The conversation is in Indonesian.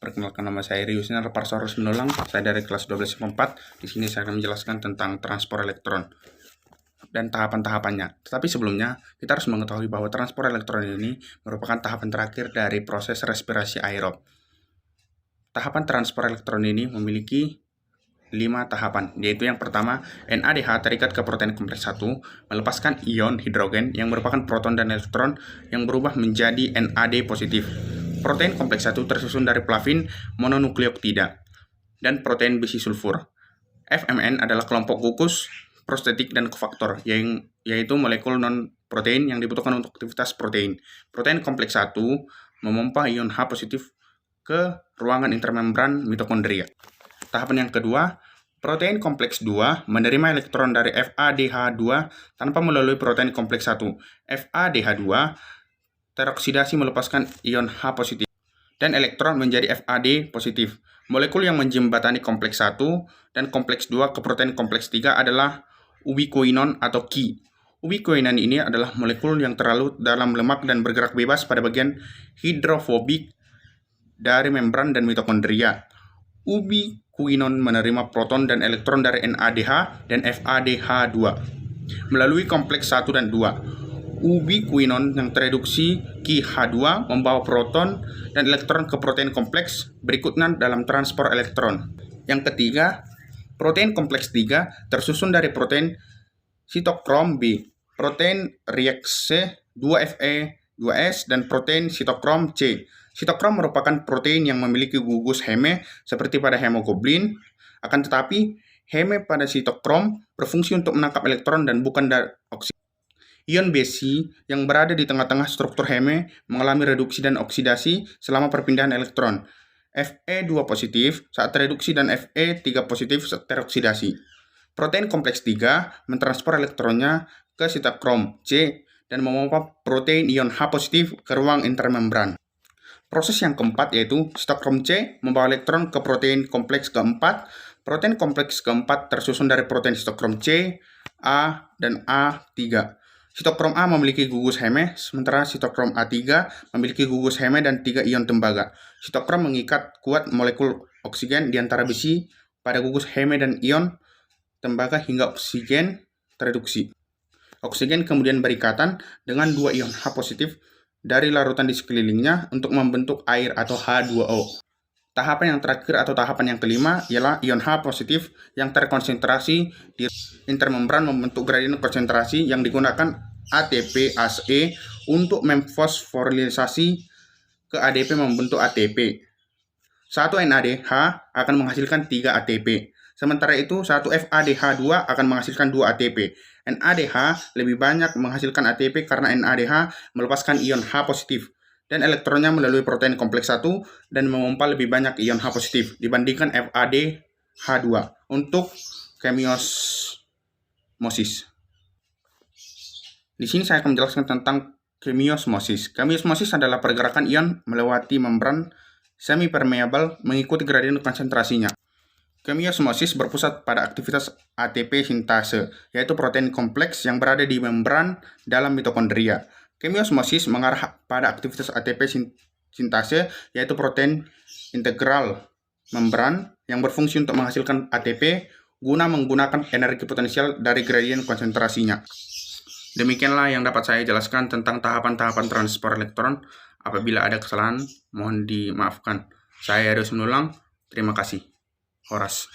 Perkenalkan, nama saya Riusner Parsorus Menulang. Saya dari kelas 12 Di sini saya akan menjelaskan tentang transport elektron dan tahapan-tahapannya. Tetapi sebelumnya, kita harus mengetahui bahwa transport elektron ini merupakan tahapan terakhir dari proses respirasi aerob. Tahapan transport elektron ini memiliki 5 tahapan, yaitu yang pertama, NADH terikat ke protein kompleks 1, melepaskan ion hidrogen yang merupakan proton dan elektron yang berubah menjadi NAD positif. Protein kompleks 1 tersusun dari flavin mononukleotida dan protein besi sulfur. FMN adalah kelompok gugus, prostetik, dan kofaktor, yaitu molekul non-protein yang dibutuhkan untuk aktivitas protein. Protein kompleks 1 memompa ion H positif ke ruangan intermembran mitokondria. Tahapan yang kedua, protein kompleks 2 menerima elektron dari FADH2 tanpa melalui protein kompleks 1. FADH2 teroksidasi melepaskan ion H positif dan elektron menjadi FAD positif. Molekul yang menjembatani kompleks 1 dan kompleks 2 ke protein kompleks 3 adalah ubiquinon atau Ki. Ubiquinon ini adalah molekul yang terlalu dalam lemak dan bergerak bebas pada bagian hidrofobik dari membran dan mitokondria. Ubiquinon menerima proton dan elektron dari NADH dan FADH2 melalui kompleks 1 dan 2. Ubiquinon yang tereduksi Ki-H2 membawa proton dan elektron ke protein kompleks berikutnya dalam transport elektron. Yang ketiga, protein kompleks 3 tersusun dari protein sitokrom B, protein reaksi 2Fe2S, dan protein sitokrom C. Sitokrom merupakan protein yang memiliki gugus heme seperti pada hemoglobin, akan tetapi heme pada sitokrom berfungsi untuk menangkap elektron dan bukan dari oksigen. Ion besi yang berada di tengah-tengah struktur heme mengalami reduksi dan oksidasi selama perpindahan elektron. Fe2 positif saat tereduksi dan Fe3 positif saat teroksidasi. Protein kompleks 3 mentransfer elektronnya ke sitokrom C dan memompa protein ion H positif ke ruang intermembran. Proses yang keempat yaitu sitokrom C membawa elektron ke protein kompleks keempat. Protein kompleks keempat tersusun dari protein sitokrom C, A, dan A3. Sitokrom A memiliki gugus heme, sementara sitokrom A3 memiliki gugus heme dan 3 ion tembaga. Sitokrom mengikat kuat molekul oksigen di antara besi pada gugus heme dan ion tembaga hingga oksigen tereduksi. Oksigen kemudian berikatan dengan 2 ion H positif dari larutan di sekelilingnya untuk membentuk air atau H2O. Tahapan yang terakhir atau tahapan yang kelima ialah ion H positif yang terkonsentrasi di intermembran membentuk gradien konsentrasi yang digunakan ATP-ASE untuk memfosforilisasi ke ADP membentuk ATP. Satu NADH akan menghasilkan 3 ATP. Sementara itu, satu FADH2 akan menghasilkan 2 ATP. NADH lebih banyak menghasilkan ATP karena NADH melepaskan ion H positif dan elektronnya melalui protein kompleks 1 dan memompa lebih banyak ion H positif dibandingkan FADH2 untuk kemiosmosis. Di sini saya akan menjelaskan tentang kemiosmosis. Kemiosmosis adalah pergerakan ion melewati membran semi-permeable mengikuti gradien konsentrasinya. Kemiosmosis berpusat pada aktivitas ATP sintase, yaitu protein kompleks yang berada di membran dalam mitokondria. Kemiosmosis mengarah pada aktivitas ATP sintase, yaitu protein integral membran yang berfungsi untuk menghasilkan ATP guna menggunakan energi potensial dari gradien konsentrasinya. Demikianlah yang dapat saya jelaskan tentang tahapan-tahapan transport elektron. Apabila ada kesalahan, mohon dimaafkan. Saya Rius Menulang. Terima kasih. Horas.